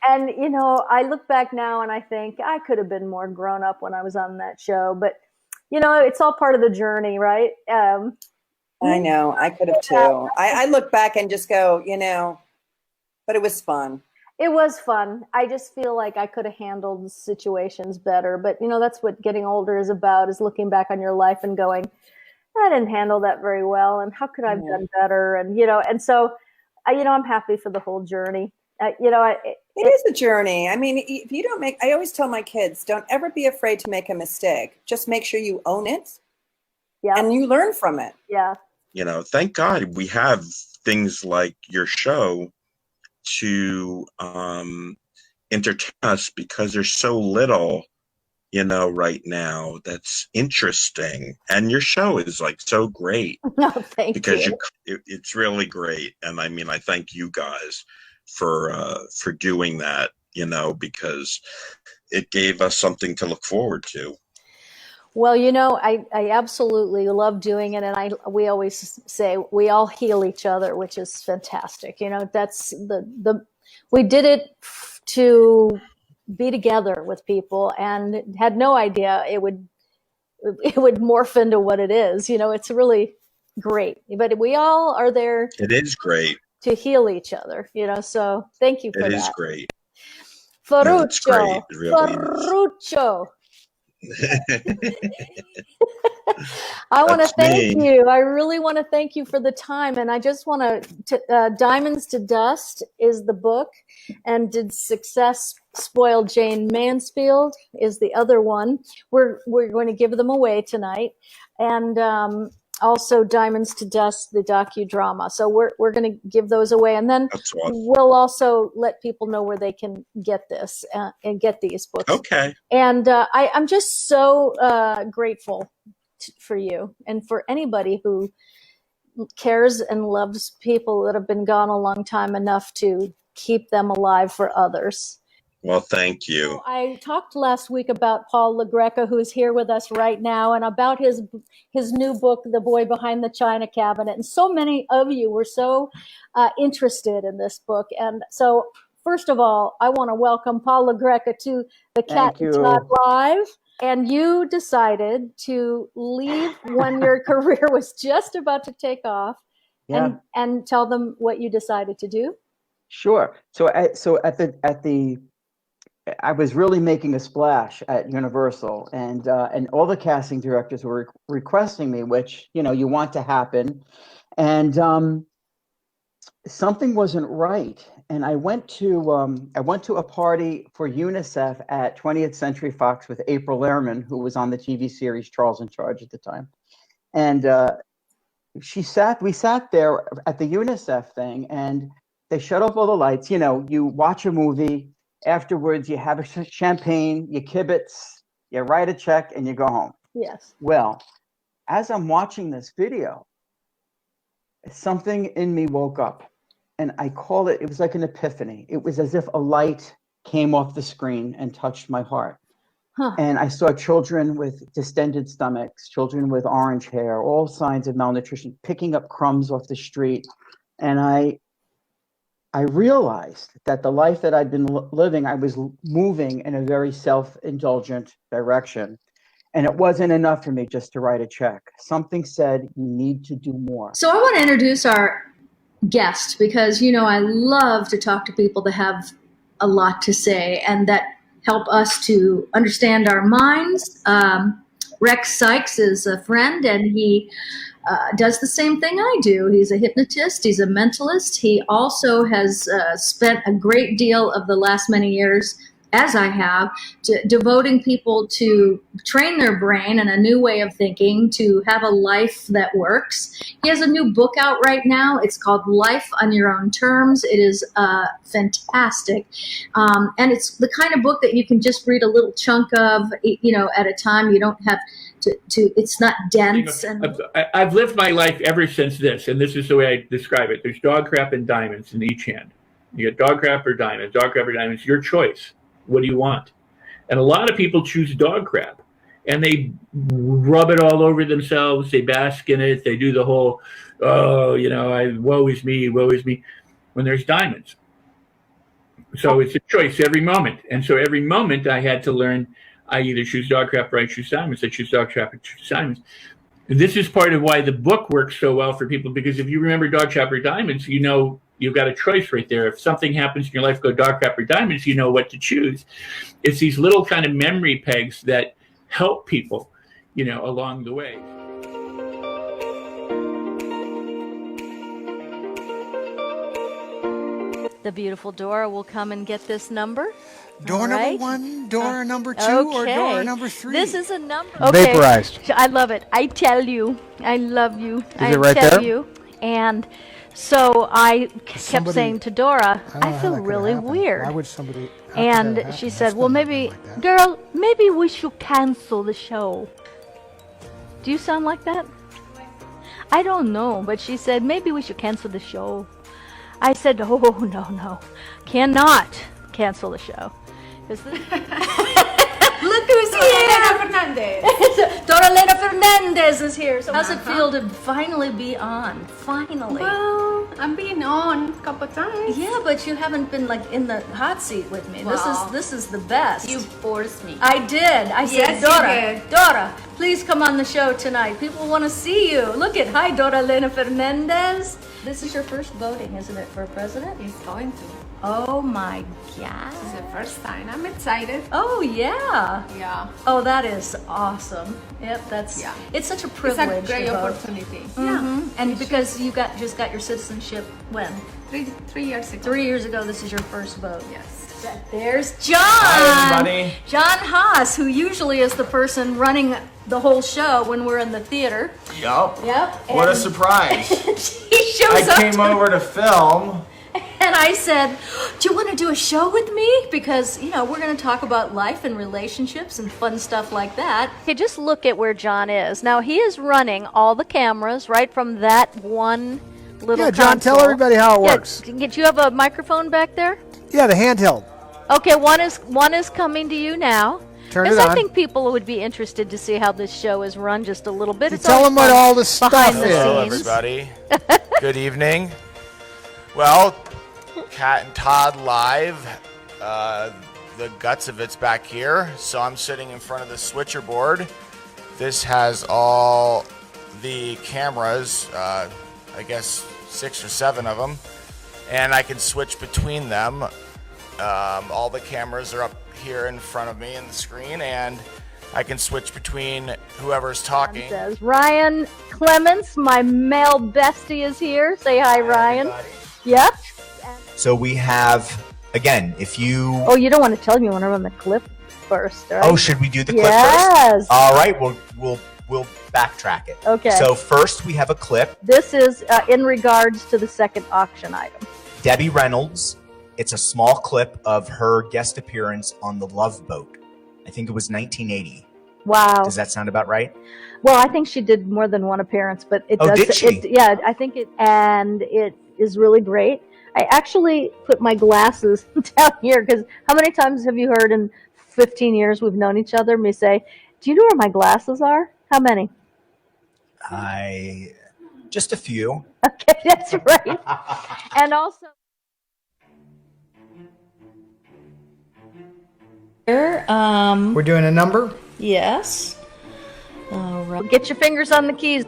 And, I look back now and I think I could have been more grown up when I was on that show. But, it's all part of the journey, right? I know. I could have too. I look back and just go, but it was fun. It was fun. I just feel like I could have handled situations better. But, that's what getting older is about, is looking back on your life and going, I didn't handle that very well. And how could I have done better? And, and so, I'm happy for the whole journey. It is a journey. I mean, if you don't I always tell my kids, don't ever be afraid to make a mistake. Just make sure you own it. Yeah. And you learn from it. Yeah. Thank God we have things like your show to entertain us, because there's so little, right now that's interesting. And your show is like so great. No, thank you. Because it's really great. And I mean, I thank you guys for doing that, because it gave us something to look forward to. Well, I absolutely love doing it, and we always say we all heal each other, which is fantastic. That's we did it to be together with people, and had no idea it would morph into what it is. It's really great, but we all are there. It is great to heal each other. So thank you for that. It is great. Ferruccio. No, it's great. It really Ferruccio. I want to thank you. I really want to thank you for the time. And I just want to, Diamonds to Dust is the book, and Did Success Spoil Jane Mansfield is the other one. We're going to give them away tonight. And, also Diamonds to Dust, the docudrama. So we're going to give those away. And then we'll also let people know where they can get this and get these books. Okay. And I'm just so grateful for you and for anybody who cares and loves people that have been gone a long time enough to keep them alive for others. Well, thank you. I talked last week about Paul LaGreca, who is here with us right now, and about his new book, The Boy Behind the China Cabinet. And so many of you were so interested in this book. And so, first of all, I want to welcome Paul LaGreca to the Cat and Todd Live. And you decided to leave when your career was just about to take off, and tell them what you decided to do. Sure. So I was really making a splash at Universal, and all the casting directors were requesting me, which you want to happen, and something wasn't right. And I went to a party for UNICEF at 20th Century Fox with April Lehrman, who was on the TV series Charles in Charge at the time, and we sat there at the UNICEF thing, and they shut off all the lights. You watch a movie. Afterwards, you have a champagne, you kibitz, you write a check, and you go home. Yes. Well, as I'm watching this video, something in me woke up, and it was like an epiphany. It was as if a light came off the screen and touched my heart. Huh. And I saw children with distended stomachs, children with orange hair, all signs of malnutrition, picking up crumbs off the street. And I realized that the life that I'd been living, I was moving in a very self-indulgent direction. And it wasn't enough for me just to write a check. Something said, you need to do more. So I want to introduce our guest, because, I love to talk to people that have a lot to say and that help us to understand our minds. Rex Sykes is a friend, and he does the same thing I do. He's a hypnotist. He's a mentalist. He also has spent a great deal of the last many years, as I have, devoting people to train their brain and a new way of thinking, to have a life that works. He has a new book out right now. It's called Life on Your Own Terms. It is fantastic. And it's the kind of book that you can just read a little chunk of, at a time. You don't have to it's not dense. I've lived my life ever since this, and this is the way I describe it. There's dog crap and diamonds in each hand. You get dog crap or diamonds, your choice. What do you want? And a lot of people choose dog crap, and they rub it all over themselves. They bask in it. They do the whole, woe is me, when there's diamonds. So it's a choice every moment. And so every moment I had to learn, I either choose dog crap or I choose diamonds. I choose dog crap or choose diamonds. And this is part of why the book works so well for people, because if you remember dog crap or diamonds, you've got a choice right there. If something happens in your life, go dog crap or diamonds, you know what to choose. It's these little kind of memory pegs that help people, along the way. The beautiful Dora will come and get this number. Door number 1, door number 2, or door number 3? This is a number. Okay. Vaporized. I love it. I tell you. I love you. Is it right there? You. And so I kept saying to Dora, I feel really weird. Why would somebody? And she said, well, maybe, girl, maybe we should cancel the show. Do you sound like that? I don't know, but she said, maybe we should cancel the show. I said, oh, no, cannot cancel the show. Look who's here! Fernandez. Doralena Fernandez is here. So how's it feel to finally be on? Finally. Well, I'm being on a couple times. Yeah, but you haven't been in the hot seat with me. Well, this is the best. You forced me. I did. I said, Yes, Dora, please come on the show tonight. People want to see you. Look at, hi, Doralena Fernandez. This is your first voting, isn't it, for president? He's going to. Oh my God. This is the first time. I'm excited. Oh yeah. Yeah. Oh, that is awesome. Yep, it's such a privilege. It's a great to vote. opportunity. Mm-hmm. Yeah. And because you just got your citizenship when? 3 years ago. 3 years ago, this is your first vote. Yes. There's John. Hi, everybody. John Haas, who usually is the person running the whole show when we're in the theater. Yup. Yep. What a surprise. He shows up. I came over to film, And I said, do you want to do a show with me? Because, we're going to talk about life and relationships and fun stuff like that. Okay, just look at where John is. Now, he is running all the cameras right from that one little John, console. tell everybody how it works. Do you have a microphone back there? Yeah, the handheld. Okay, one is coming to you now. Turn it Because I on. think people would be interested to see how this show is run just a little bit. It's tell them what all the stuff behind the is. Hello, scenes. everybody. Good evening. Well, Kat and Todd live. The guts of it's back here. So I'm sitting in front of the switcher board. This has all the cameras, I guess 6 or 7 of them, and I can switch between them. All the cameras are up here in front of me in the screen, and I can switch between whoever's talking. Says Ryan Clements, my male bestie, is here. Say hi, Ryan. Yep. So we have, again, if you... Oh, you don't want to tell me you want to run the clip first, right? Oh, should we do the clip Yes. first? All right, we'll backtrack it. Okay. So first we have a clip. This is in regards to the second auction item. Debbie Reynolds. It's a small clip of her guest appearance on The Love Boat. I think it was 1980. Wow. Does that sound about right? Well, I think she did more than one appearance, but it Oh, does. did she? Yeah, I think it, and it is really great. I actually put my glasses down here because how many times have you heard in 15 years we've known each other me say, "Do you know where my glasses are?" How many? Just a few. Okay, that's right. And also. We're doing a number? Yes. All right. Get your fingers on the keys.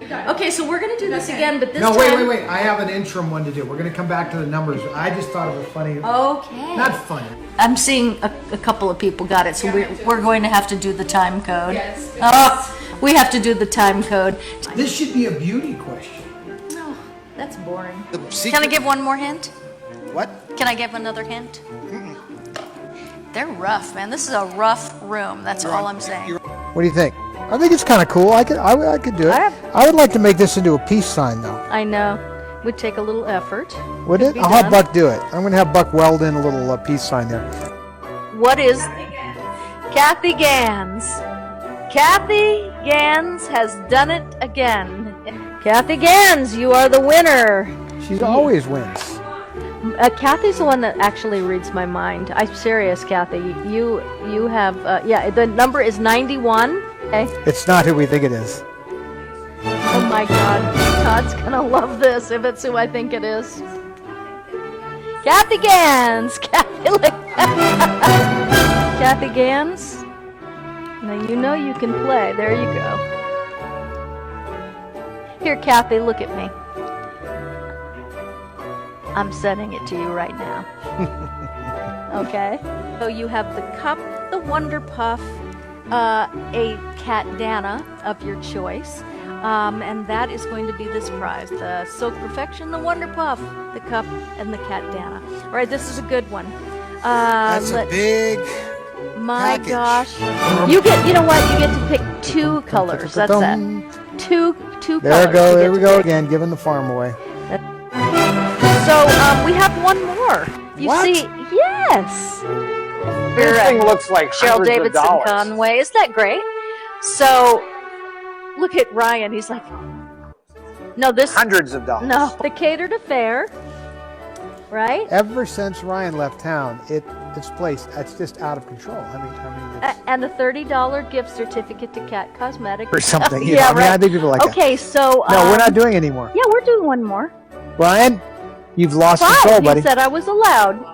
Okay, so we're going to do this again, but this No, time... wait. I have an interim one to do. We're going to come back to the numbers. I just thought it was funny. Okay. Not funny. I'm seeing a couple of people got it, so we're going to have to do the time code. Yes. Oh, we have to do the time code. This should be a beauty question. No, that's boring. Secret- Can I give one more hint? What? Can I give another hint? They're rough, man. This is a rough room. That's all I'm saying. What do you think? I think it's kind of cool. I could do it. I would like to make this into a peace sign, though. I know. Would take a little effort. Would it? be I'll have done. Buck do it. I'm going to have Buck weld in a little peace sign there. What is Kathy Gans? Kathy Gans has done it again. Kathy Gans, you are the winner. She always wins. Kathy's the one that actually reads my mind. I'm serious, Kathy. You have yeah. The number is 91. Okay. It's not who we think it is. Oh my God, Todd's gonna love this if it's who I think it is. Kathy Gans. Kathy, Kathy Gans. Now you know you can play. There you go. Here, Kathy, look at me. I'm sending it to you right now. Okay? So you have the cup, the Wonder Puff, a Cat Dana of your choice, and that is going to be this prize. The Silk Perfection, the Wonder Puff, the cup, and the Cat Dana. All right, this is a good one. That's a big My package. gosh. You know what? You get to pick 2 colors. That's it. Two There colors. There we go again, giving the farm away. So we have one more. You What? see, yes. This thing looks like Cheryl hundreds of Davidson dollars. Conway. Isn't that great? So look at Ryan. He's like, no, this Hundreds of dollars. no. The catered affair, right? Ever since Ryan left town, it's placed. It's just out of control. I mean, it's, And a $30 gift certificate to Cat Cosmetics or something. You know, Yeah, I mean, right. I think people like that. Okay, so No, we're not doing any more. Yeah, we're doing one more. Ryan, you've lost 5. control, You buddy. said I was allowed.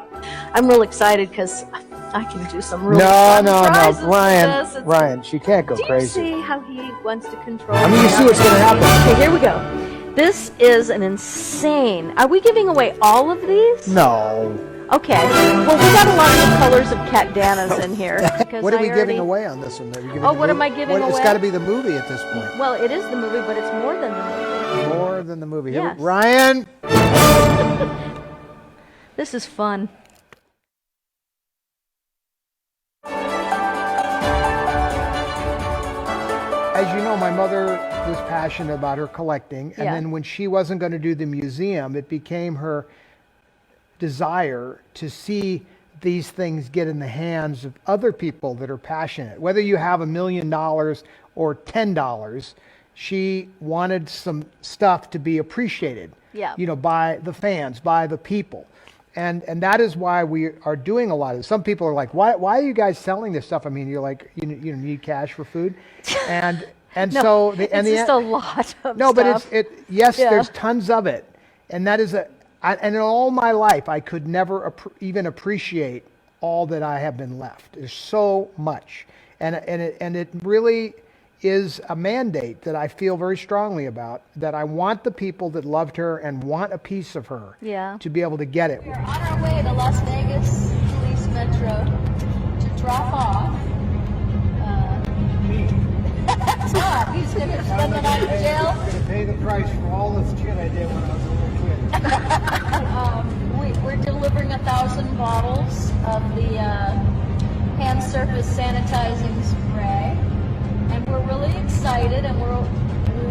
I'm real excited because I can do some really No, fun no, prizes with Ryan, this. It's- Ryan, she can't go Do you crazy. see how he wants to control? I mean, you see what's gonna happen. Okay, here we go. This is an insane. Are we giving away all of these? No. Okay. Well, we got a lot of colors of Cat Danas in here. because What are I we already- giving away on this one? Are you giving Oh, the what am movie? I giving It's away? got to be the movie at this point. Well, it is the movie, but it's more than the movie. More than the movie. Here we- Yes. Ryan. This is fun. As you know, my mother was passionate about her collecting, and Yeah. then when she wasn't going to do the museum, it became her desire to see these things get in the hands of other people that are passionate. Whether you have $1 million or $10, she wanted some stuff to be appreciated, by the fans, by the people. And that is why we are doing a lot of this. Some people are like, why are you guys selling this stuff? I mean, you're like, you need cash for food. And No, so it's just a lot of no, stuff. but there's tons of it. And that is and in all my life, I could never even appreciate all that I have been left. There's so much. And it really is a mandate that I feel very strongly about, that I want the people that loved her and want a piece of her to be able to get it. We're on our way to Las Vegas Police Metro to drop off. Todd, he's going to spend the night in jail. I'm going to pay the price for all the shit I did when I was a little kid. We're delivering 1,000 bottles of the hand surface sanitizing spray. And we're really excited, and we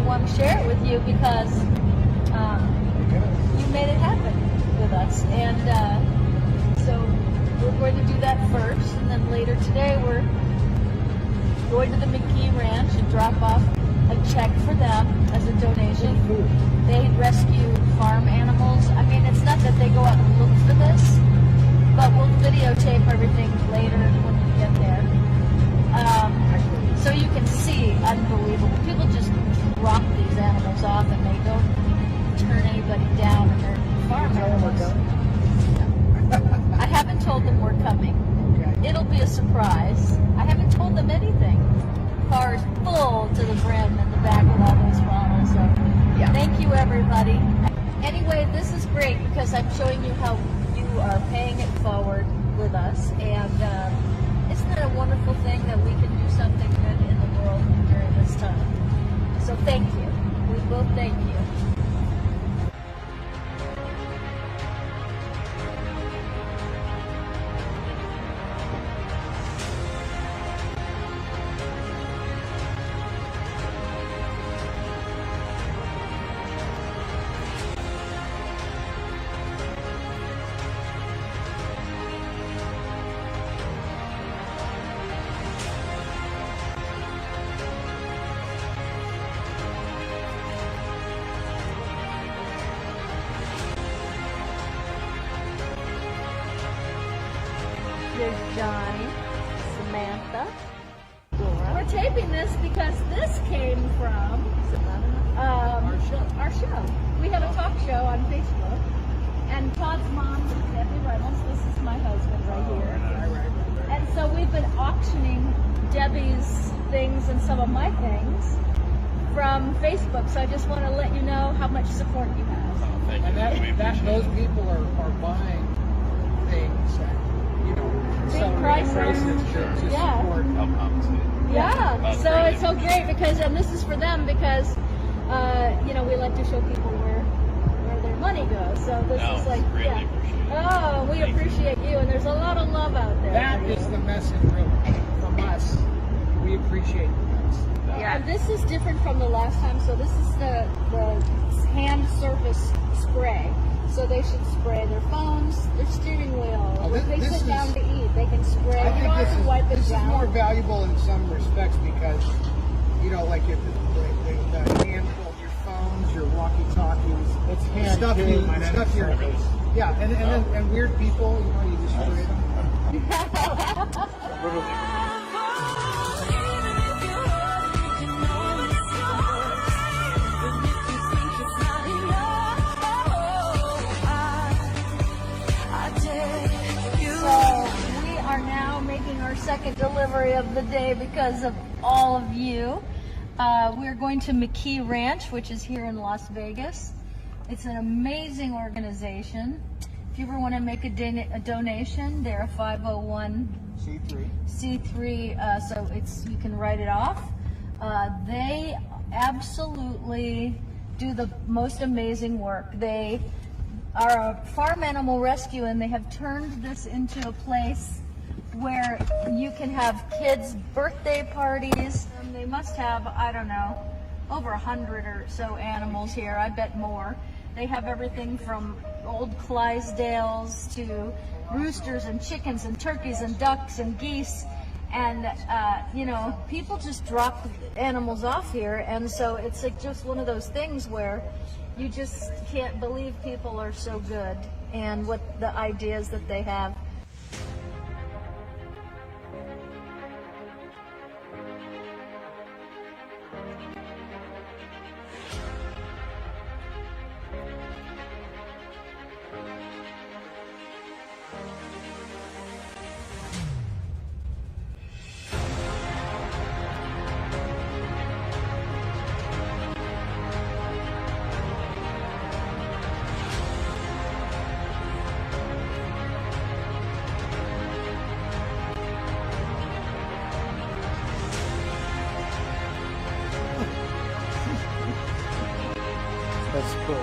want to share it with you because you made it happen with us. And so we're going to do that first, and then later today we're going to the McKee Ranch and drop off a check for them as a donation. They rescue farm animals. I mean, it's not that they go out and look for this, but we'll videotape everything later when we get there. So you can see, unbelievable. People just drop these animals off and they don't turn anybody down, and they're farm animals. I haven't told them we're coming. It'll be a surprise. I haven't told them anything. Car's full to the brim in the back with all those bottles. So thank you, everybody. Anyway, this is great because I'm showing you how you are paying it forward with us. And isn't that a wonderful thing that we can do something good in the world during this time? So thank you. We both thank you. There's Johnny, Samantha. We're taping this because this came from our show. We have a talk show on Facebook, and Todd's mom is Debbie Reynolds. This is my husband right here. And so we've been auctioning Debbie's things and some of my things from Facebook. So I just want to let you know how much support you have. And those people are buying things at, big prices. Yeah. Yeah. So it's so great because, and this is for them because, we like to show people where their money goes. So this is like, we appreciate you, and there's a lot of love out there. That is the message, really, from us. We appreciate you guys. Yeah. And this is different from the last time. So this is the hand surface spray. So they should spray their phones, their steering wheel. When they sit down to eat, they can spray. I think this is more valuable in some respects because, like if the handful of your phones, your walkie-talkies, it's stuff you. Yeah, and weird people, you just spray them. Our second delivery of the day because of all of you. We're going to McKee Ranch, which is here in Las Vegas. It's an amazing organization. If you ever want to make a donation, they're a 501c3, so you can write it off. They absolutely do the most amazing work. They are a farm animal rescue, and they have turned this into a place where you can have kids' birthday parties. They must have, I don't know, over 100 or so animals here. I bet more. They have everything from old Clydesdales to roosters and chickens and turkeys and ducks and geese. And, you know, people just drop animals off here. And so it's like just one of those things where you just can't believe people are so good and what the ideas that they have. That's cool.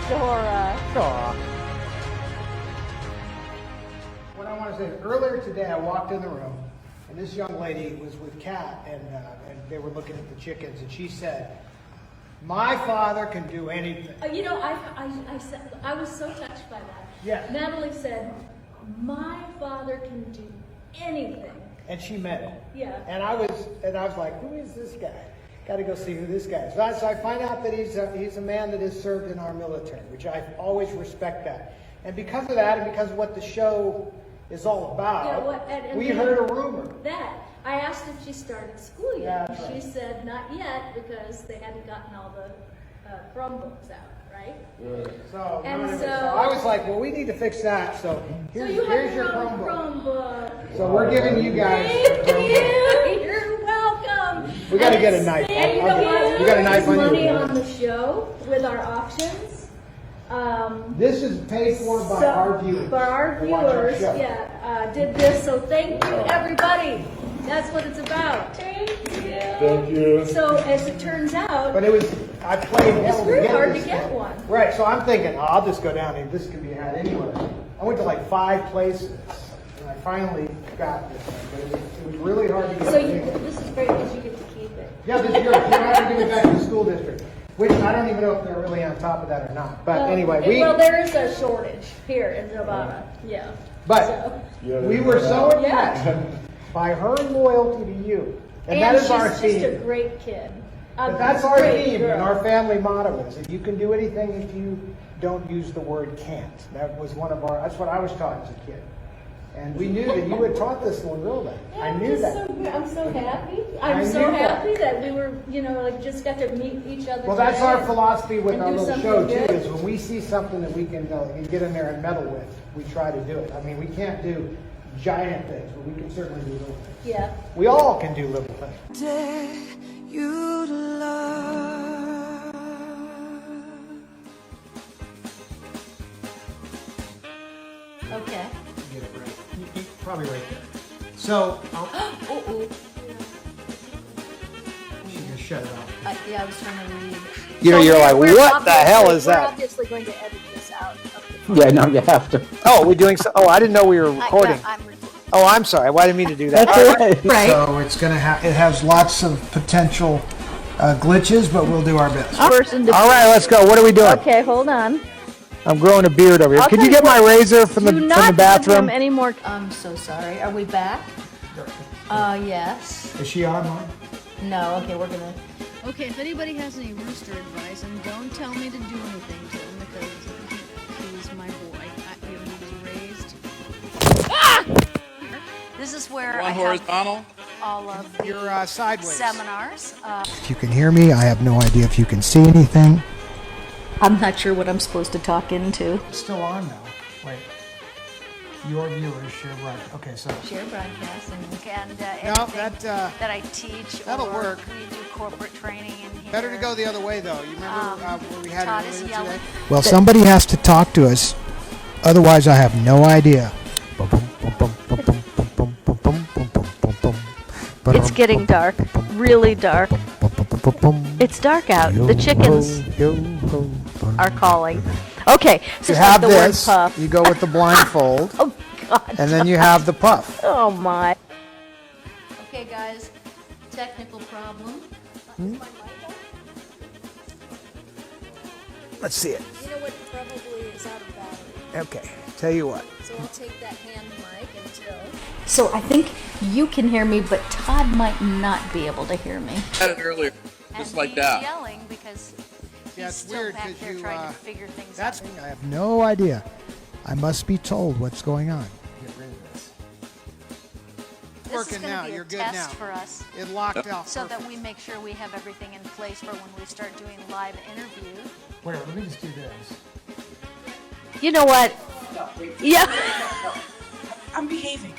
Dora. Aw. What I want to say, earlier today I walked in the room and this young lady was with Kat and they were looking at the chickens and she said, "My father can do anything." You know, I said, I was so touched by that. Yeah. Natalie said, "My father can do anything." And she meant it. Yeah. And I was like, "Who is this guy? Got to go see who this guy is." So I find out that he's a man that has served in our military, which I always respect that. And because of that, and because of what the show is all about, we heard a rumor. That I asked if she started school yet. Yeah, She said not yet because they hadn't gotten all the Chromebooks out, right? So, And so I was like, well, we need to fix that. So here's your Chromebook. So we're giving you guys a Chromebook. You're welcome. We got to get a knife. And you know what? We got a knife on money you. on the show with our auctions. This is paid for by our viewers. For our who watch our viewers, show. did this. So thank you, everybody. That's what it's about. Thank you. Thank you. So as it turns out, But I played hell it's very hard to this get thing. one. Right, so I'm thinking, I'll just go down and this can be had anywhere. I went to like 5 places and I finally got this thing, but it was really hard to get. So this is great because you get to keep it. Yeah, this is yours. You don't have to give it back to the school district, which I don't even know if they're really on top of that or not. But anyway, well, there is a shortage here in Nevada. Yeah. But we were so impressed by her loyalty to you. And that is our she's theme. just a great kid. But that's our great theme girl. and our family motto is that you can do anything if you don't use the word can't. That was that's what I was taught as a kid. And we knew that you had taught this little girl that. Yeah, I knew that. I'm so happy. I I'm so knew that. happy that we were, just got to meet each other. Well, that's today our philosophy with and our do little something show, good. too, is when we see something that we can get in there and meddle with, we try to do it. I mean, we can't do giant things, but we can certainly do little things. Yeah. We all can do little things. Dare you to love. Okay. Get it right. Probably right there. So, you can shut it off. Yeah, I was trying to read. You know, you're like, we're what the hell is we're that? obviously going to edit this out. Yeah, no, you have to. Oh, we're doing so. Oh, I didn't know we were recording. I'm recording. Oh, I'm sorry. Well, I didn't mean to do that. That's right. So it's gonna it has lots of potential glitches, but we'll do our best. All right, let's go. What are we doing? Okay, hold on. I'm growing a beard over here. I'll Can tell you you get my what, razor from the bathroom? Anymore. I'm so sorry. Are we back? Yes. Is she online? No. Okay, we're gonna. Okay, if anybody has any rooster advice, and don't tell me to do anything to him because he's my boy. He was raised. Ah! This is where One I horizontal. have all of the You're sideways. seminars. If you can hear me, I have no idea if you can see anything. I'm not sure what I'm supposed to talk into. It's still on now. Wait. Your viewers share right. Okay, so. Share broadcast and No, anything that I teach. that'll or work. We do corporate training in here. Better to go the other way, though. You remember where we had Todd it is earlier yelling. today? Well, somebody has to talk to us. Otherwise, I have no idea. It's getting dark. Really dark. It's dark out. The chickens are calling. Okay, so You it's have like the word this. puff. You go with the blindfold. Oh, God. And then you have the puff. Oh, my. Okay, guys. Technical problem. Let's see it. You know what probably is out of battery. Okay, tell you what. So I'll take that hand mic until. So I think you can hear me, but Todd might not be able to hear me. I had it earlier, just like that. Yelling because Yeah, it's weird because you. figure things That's. I have no idea. I must be told what's going on. Get rid of this. This Working is going now. to be You're a good test now. for us. It locked out. So that we make sure we have everything in place for when we start doing live interviews. Wait, let me just do this. You know what? Yeah. I'm behaving.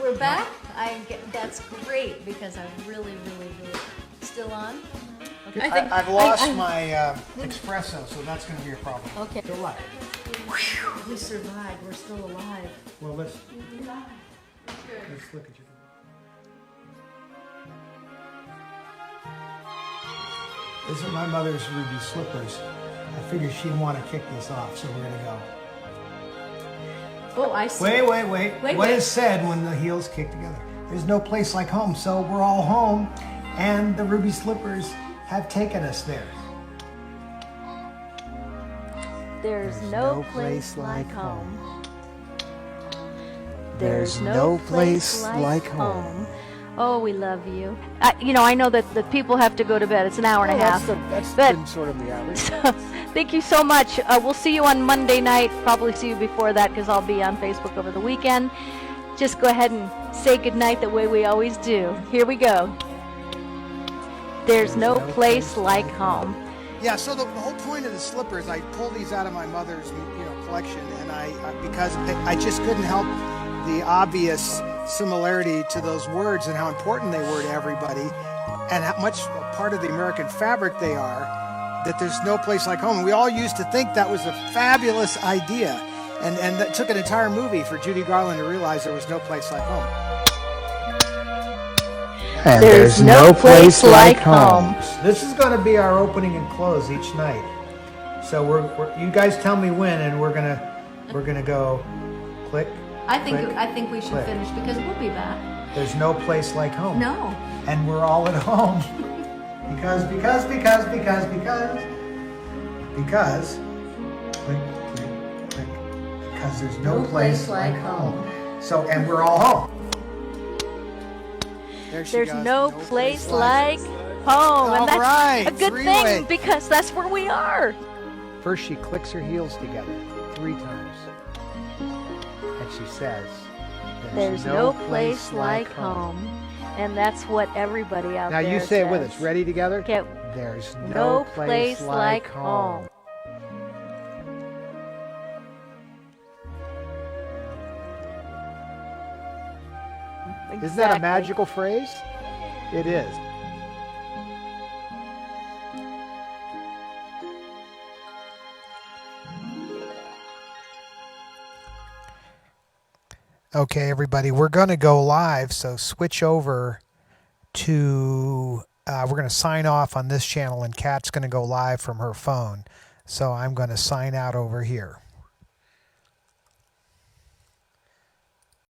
We're back. That's great because I really still on. Okay. I've lost my espresso, so that's going to be a problem. Okay. Good luck. We survived. We're still alive. Well, let's look at you. These are my mother's ruby slippers. I figured she'd want to kick this off, so we're going to go. Oh, I see. Wait. What is said when the heels kick together? There's no place like home, so we're all home, and the ruby slippers have taken us there. There's no place like home. There's no place like home. Oh, we love you. I know that the people have to go to bed. It's an hour and a half. That's But- been sort of the average. Thank you so much. We'll see you on Monday night. Probably see you before that because I'll be on Facebook over the weekend. Just go ahead and say goodnight the way we always do. Here we go. There's no place like home. Yeah, so the whole point of the slippers, I pulled these out of my mother's, collection, and because I just couldn't help the obvious similarity to those words and how important they were to everybody, and how much a part of the American fabric they are. That there's no place like home. And we all used to think that was a fabulous idea, and that took an entire movie for Judy Garland to realize there was no place like home. And there's no place like home. This is going to be our opening and close each night. So you guys tell me when, and we're gonna go click. I think we should click. finish because we'll be back. There's no place like home. No. And we're all at home. Because, click, because there's no place like home. So, and we're all home. There's no place like home. And that's right, a good three-way. thing because that's where we are. First she clicks her heels together 3 times. And she says, There's no place like home. And that's what everybody out Now there you say it with says. us. Ready together? Okay. There's No place like home. Isn't that a magical phrase? It is. Okay, everybody, we're going to go live, so switch over to, we're going to sign off on this channel, and Kat's going to go live from her phone. So I'm going to sign out over here.